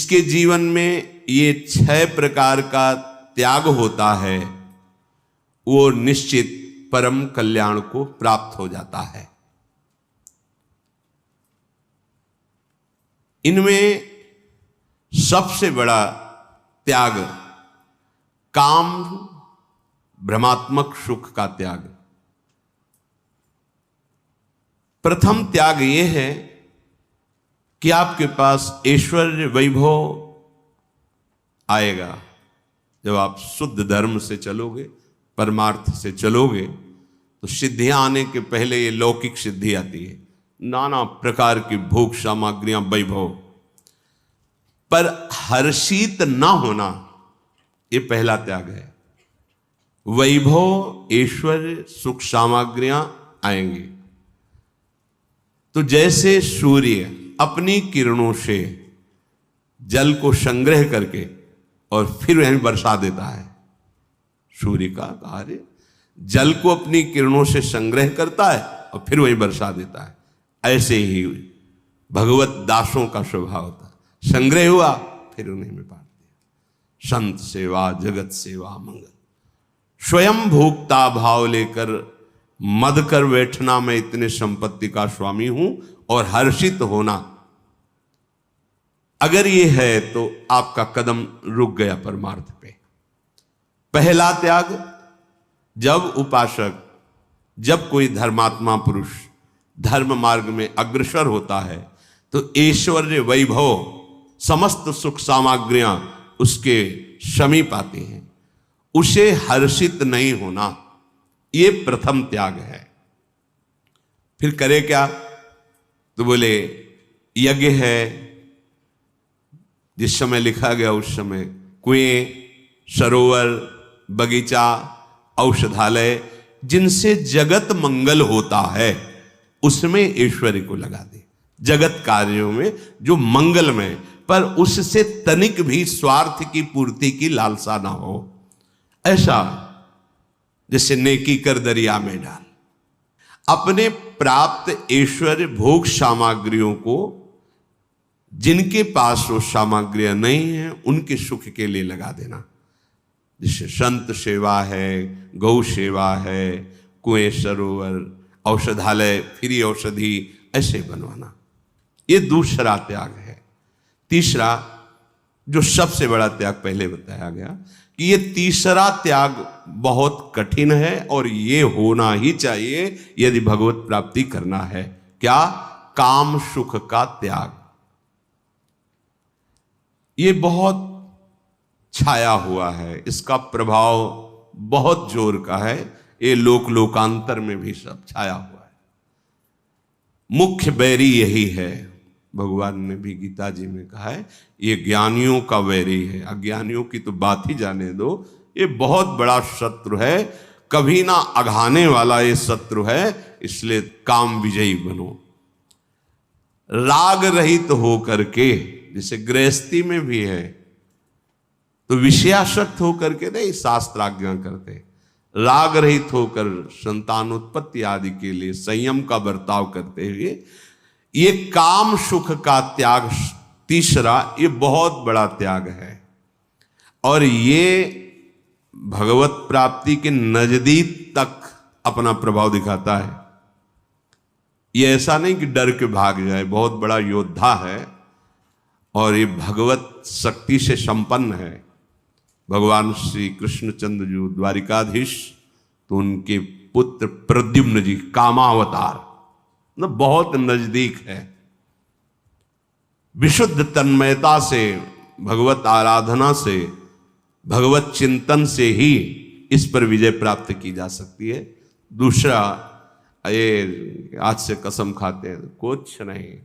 जिसके जीवन में ये 6 प्रकार का त्याग होता है वो निश्चित परम कल्याण को प्राप्त हो जाता है। इनमें सबसे बड़ा त्याग काम भ्रमात्मक सुख का त्याग। प्रथम त्याग यह है कि आपके पास ऐश्वर्य वैभव आएगा जब आप शुद्ध धर्म से चलोगे, परमार्थ से चलोगे, तो सिद्धियां आने के पहले ये लौकिक सिद्धि आती है, नाना प्रकार की भोग सामग्रियां, वैभव। पर हर्षित ना होना ये पहला त्याग है। वैभव, ऐश्वर्य, सुख सामग्रियां आएंगी तो जैसे सूर्य अपनी किरणों से जल को संग्रह करके और फिर वहीं बरसा देता है, सूर्य का कार्य जल को अपनी किरणों से संग्रह करता है और फिर वहीं बरसा देता है, ऐसे ही भगवत दासों का स्वभाव होता है। संग्रह हुआ फिर उन्हीं में बांट दिया। संत सेवा, जगत सेवा, मंगल। स्वयं भोक्ता भाव लेकर मद कर बैठना, मैं इतने संपत्ति का स्वामी हूं, और हर्षित होना, अगर ये है तो आपका कदम रुक गया परमार्थ पे। पहला त्याग, जब उपासक, जब कोई धर्मात्मा पुरुष धर्म मार्ग में अग्रसर होता है तो ऐश्वर्य वैभव, समस्त सुख सामग्रियां उसके समीप आती हैं, उसे हर्षित नहीं होना, ये प्रथम त्याग है। फिर करे क्या? तो बोले यज्ञ है, जिस समय लिखा गया उस समय कुएं, सरोवर, बगीचा, औषधालय, जिनसे जगत मंगल होता है उसमें ऐश्वर्य को लगा दे। जगत कार्यों में जो मंगल में, पर उससे तनिक भी स्वार्थ की पूर्ति की लालसा ना हो, ऐसा जैसे नेकी कर दरिया में डाल। अपने प्राप्त ऐश्वर्य भोग सामग्रियों को जिनके पास वो सामग्रियां नहीं है उनके सुख के लिए लगा देना। जैसे संत सेवा है, गौ सेवा है, कुएं, सरोवर, औषधालय, फ्री औषधि, ऐसे बनवाना, ये दूसरा त्याग है। तीसरा, जो सबसे बड़ा त्याग पहले बताया गया, कि ये तीसरा त्याग बहुत कठिन है और ये होना ही चाहिए यदि भगवत प्राप्ति करना है। क्या? काम सुख का त्याग। ये बहुत छाया हुआ है, इसका प्रभाव बहुत जोर का है, ये लोक लोकांतर में भी सब छाया हुआ है। मुख्य बैरी यही है। भगवान ने भी गीता जी में कहा है, ये ज्ञानियों का वैरी है, अज्ञानियों की तो बात ही जाने दो, ये बहुत बड़ा शत्रु है, कभी ना अघाने वाला ये शत्रु है, इसलिए काम विजयी बनो। राग रहित हो करके, जैसे गृहस्थी में भी है तो विषयासक्त होकर के नहीं शास्त्र आज्ञा करते, राग रहित होकर संतानोत्पत्ति आदि के लिए संयम का बर्ताव करते हुए ये काम सुख का त्याग तीसरा, ये बहुत बड़ा त्याग है। और ये भगवत प्राप्ति के नजदीक तक अपना प्रभाव दिखाता है। ये ऐसा नहीं कि डर के भाग जाए, बहुत बड़ा योद्धा है और ये भगवत शक्ति से संपन्न है। भगवान श्री कृष्णचंद्र जी द्वारिकाधीश, तो उनके पुत्र प्रद्युम्न जी कामावतार न बहुत नजदीक है। विशुद्ध तन्मयता से, भगवत आराधना से, भगवत चिंतन से ही इस पर विजय प्राप्त की जा सकती है। दूसरा, ये आज से कसम खाते हैं, कुछ नहीं।